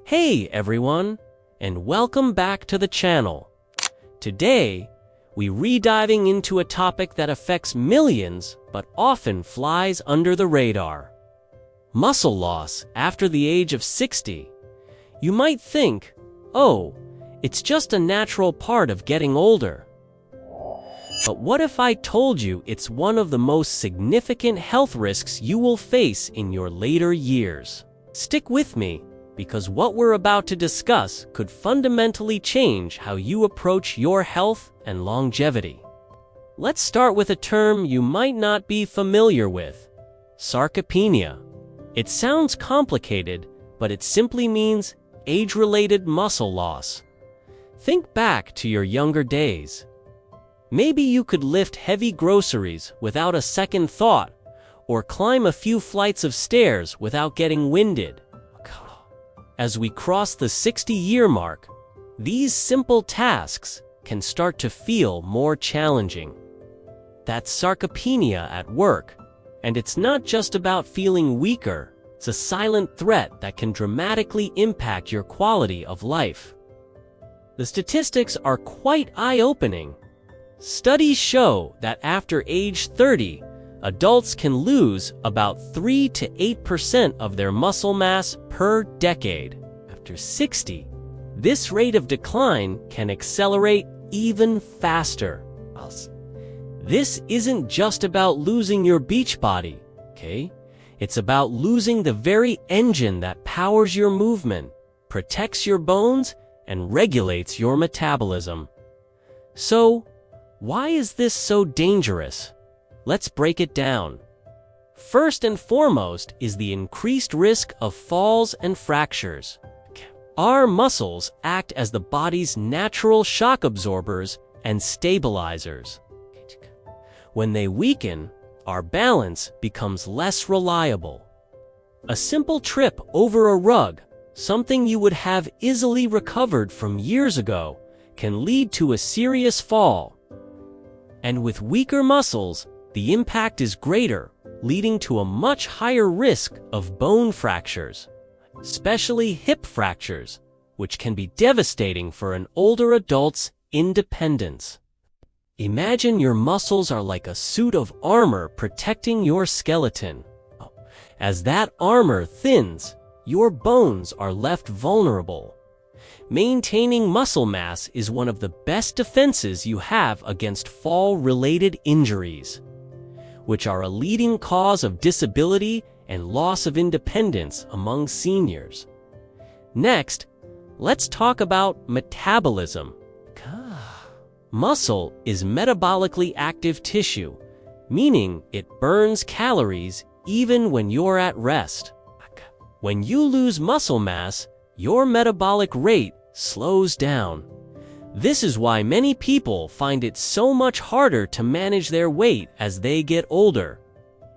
Hey everyone, and welcome back to the channel. Today, we're re-diving into a topic that affects millions but often flies under the radar. Muscle loss after the age of 60. You might think, oh, it's just a natural part of getting older. But what if I told you it's one of the most significant health risks you will face in your later years? Stick with me, because what we're about to discuss could fundamentally change how you approach your health and longevity. Let's start with a term you might not be familiar with: sarcopenia. It sounds complicated, but it simply means age-related muscle loss. Think back to your younger days. Maybe you could lift heavy groceries without a second thought, or climb a few flights of stairs without getting winded. As we cross the 60-year mark, these simple tasks can start to feel more challenging. That's sarcopenia at work, and it's not just about feeling weaker. It's a silent threat that can dramatically impact your quality of life. The statistics are quite eye-opening. Studies show that after age 30, adults can lose about 3 to 8% of their muscle mass per decade. After 60, this rate of decline can accelerate even faster. This isn't just about losing your beach body, okay? It's about losing the very engine that powers your movement, protects your bones, and regulates your metabolism. So, why is this so dangerous? Let's break it down. First and foremost is the increased risk of falls and fractures. Our muscles act as the body's natural shock absorbers and stabilizers. When they weaken, our balance becomes less reliable. A simple trip over a rug, something you would have easily recovered from years ago, can lead to a serious fall. And with weaker muscles, the impact is greater, leading to a much higher risk of bone fractures, especially hip fractures, which can be devastating for an older adult's independence. Imagine your muscles are like a suit of armor protecting your skeleton. As that armor thins, your bones are left vulnerable. Maintaining muscle mass is one of the best defenses you have against fall-related injuries, which are a leading cause of disability and loss of independence among seniors. Next, let's talk about metabolism. Muscle is metabolically active tissue, meaning it burns calories even when you're at rest. When you lose muscle mass, your metabolic rate slows down. This is why many people find it so much harder to manage their weight as they get older.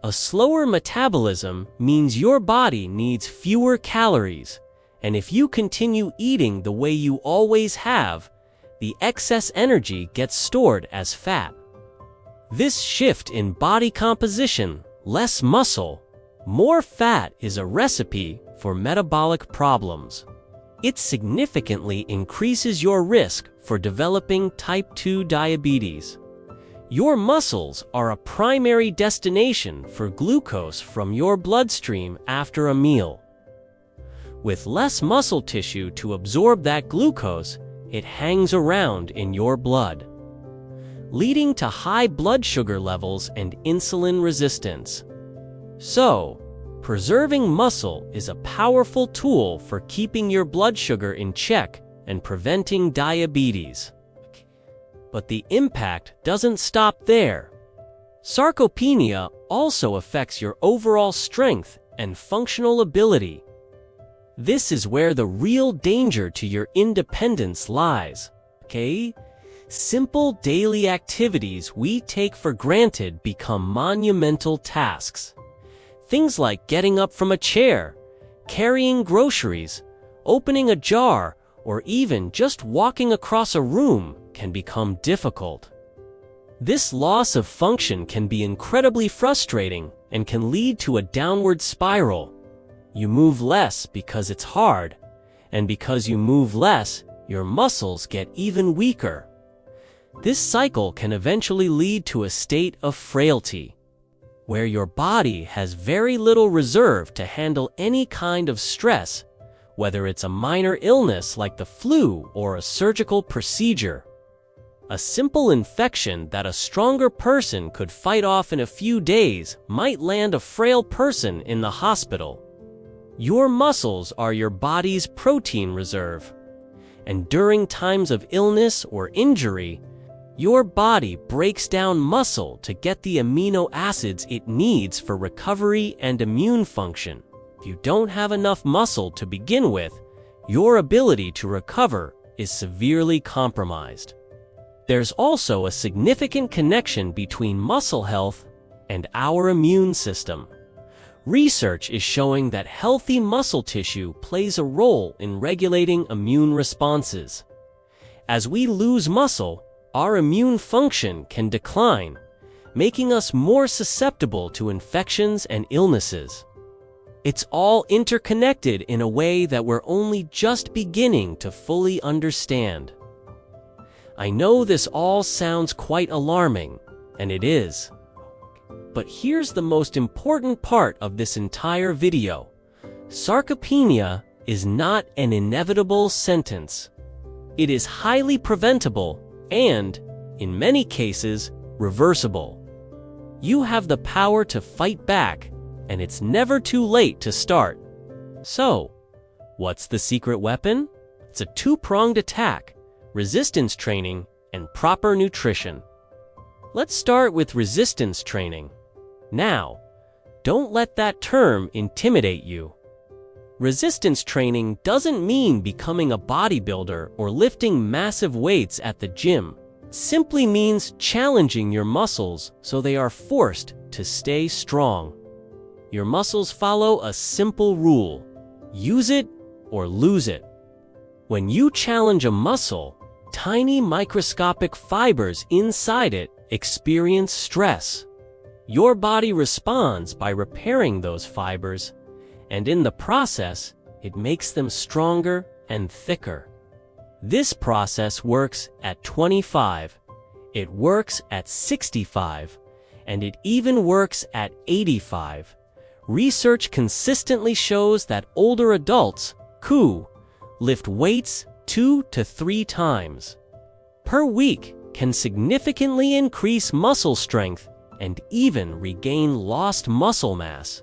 A slower metabolism means your body needs fewer calories, and if you continue eating the way you always have, the excess energy gets stored as fat. This shift in body composition, less muscle, more fat, is a recipe for metabolic problems. It significantly increases your risk for developing type 2 diabetes. Your muscles are a primary destination for glucose from your bloodstream after a meal. With less muscle tissue to absorb that glucose, it hangs around in your blood, leading to high blood sugar levels and insulin resistance. So, preserving muscle is a powerful tool for keeping your blood sugar in check and preventing diabetes. But the impact doesn't stop there. Sarcopenia also affects your overall strength and functional ability. This is where the real danger to your independence lies, okay? Simple daily activities we take for granted become monumental tasks. Things like getting up from a chair, carrying groceries, opening a jar, or even just walking across a room can become difficult. This loss of function can be incredibly frustrating and can lead to a downward spiral. You move less because it's hard, And because you move less, your muscles get even weaker. This cycle can eventually lead to a state of frailty, where your body has very little reserve to handle any kind of stress, whether it's a minor illness like the flu or a surgical procedure. A simple infection that a stronger person could fight off in a few days might land a frail person in the hospital. Your muscles are your body's protein reserve, and during times of illness or injury, your body breaks down muscle to get the amino acids it needs for recovery and immune function. If you don't have enough muscle to begin with, your ability to recover is severely compromised. There's also a significant connection between muscle health and our immune system. Research is showing that healthy muscle tissue plays a role in regulating immune responses. As we lose muscle, our immune function can decline, making us more susceptible to infections and illnesses. It's all interconnected in a way that we're only just beginning to fully understand. I know this all sounds quite alarming, and it is. But here's the most important part of this entire video. Sarcopenia is not an inevitable sentence. It is highly preventable and, in many cases, reversible. You have the power to fight back, and it's never too late to start. So, what's the secret weapon? It's a two-pronged attack: resistance training and proper nutrition. Let's start with resistance training. Now, don't let that term intimidate you. Resistance training doesn't mean becoming a bodybuilder or lifting massive weights at the gym. It simply means challenging your muscles so they are forced to stay strong. Your muscles follow a simple rule: use it or lose it. When you challenge a muscle, tiny microscopic fibers inside it experience stress. Your body responds by repairing those fibers, and in the process, it makes them stronger and thicker. This process works at 25, it works at 65, and it even works at 85. Research consistently shows that older adults, who lift weights 2 to 3 times per week, can significantly increase muscle strength and even regain lost muscle mass.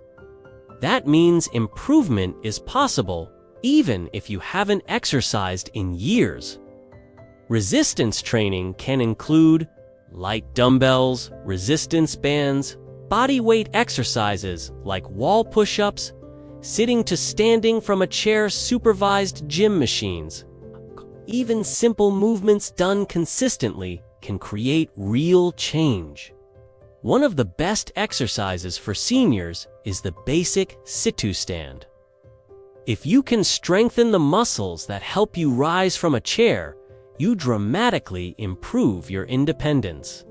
That means improvement is possible even if you haven't exercised in years. Resistance training can include light dumbbells, resistance bands, body weight exercises like wall push-ups, sitting to standing from a chair supervised gym machines. Even simple movements done consistently can create real change. One of the best exercises for seniors is the basic sit-to stand. If you can strengthen the muscles that help you rise from a chair, you dramatically improve your independence.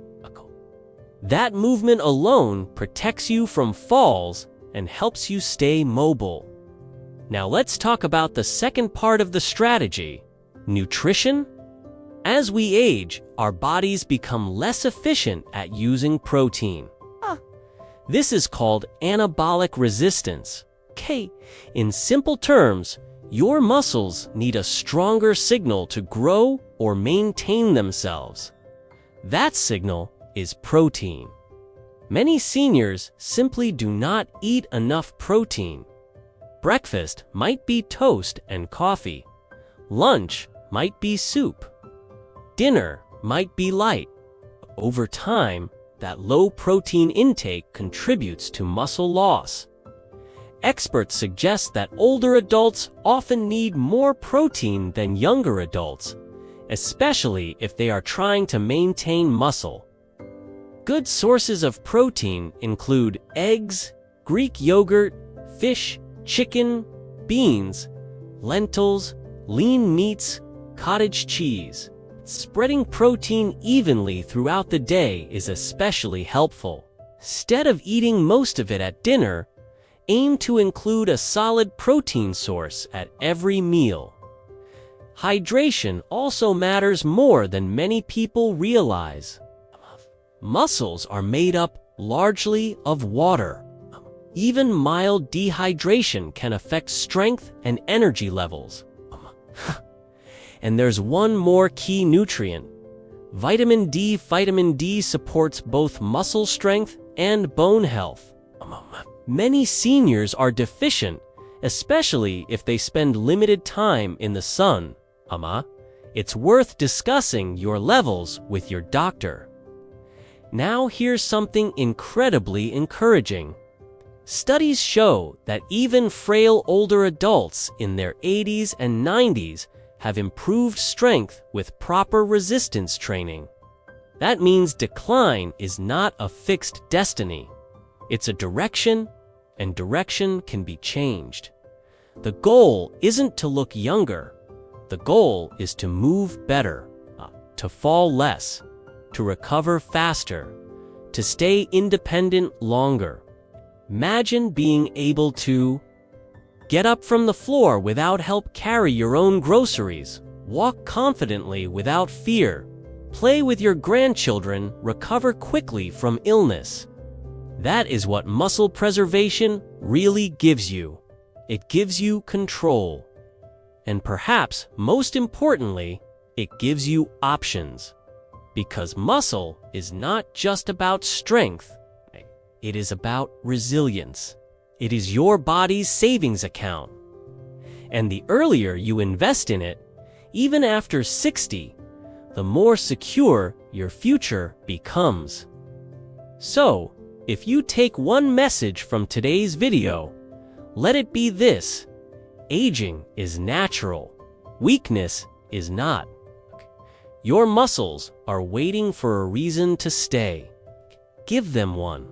That movement alone protects you from falls and helps you stay mobile. Now let's talk about the second part of the strategy: nutrition. As we age, our bodies become less efficient at using protein. This is called anabolic resistance. In simple terms, your muscles need a stronger signal to grow or maintain themselves. That signal is protein. Many seniors simply do not eat enough protein. Breakfast might be toast and coffee. Lunch might be soup. Dinner might be light. Over time, that low protein intake contributes to muscle loss. Experts suggest that older adults often need more protein than younger adults, especially if they are trying to maintain muscle. Good sources of protein include eggs, Greek yogurt, fish, chicken, beans, lentils, lean meats, cottage cheese. Spreading protein evenly throughout the day is especially helpful. Instead of eating most of it at dinner, aim to include a solid protein source at every meal. hydration also matters more than many people realize. Muscles are made up largely of water. Even mild dehydration can affect strength and energy levels. And there's one more key nutrient. Vitamin D. Vitamin D supports both muscle strength and bone health. Many seniors are deficient, especially if they spend limited time in the sun. It's worth discussing your levels with your doctor. Now here's something incredibly encouraging. Studies show that even frail older adults in their 80s and 90s have improved strength with proper resistance training. That means decline is not a fixed destiny. It's a direction, and direction can be changed. The goal isn't to look younger. The goal is to move better, to fall less, to recover faster, to stay independent longer. Imagine being able to get up from the floor without help, carry your own groceries, walk confidently without fear, play with your grandchildren, recover quickly from illness. That is what muscle preservation really gives you. It gives you control. And perhaps most importantly, it gives you options. Because muscle is not just about strength, it is about resilience. It is your body's savings account. And the earlier you invest in it, even after 60, the more secure your future becomes. So, if you take one message from today's video, let it be this: aging is natural. Weakness is not. Your muscles are waiting for a reason to stay. Give them one.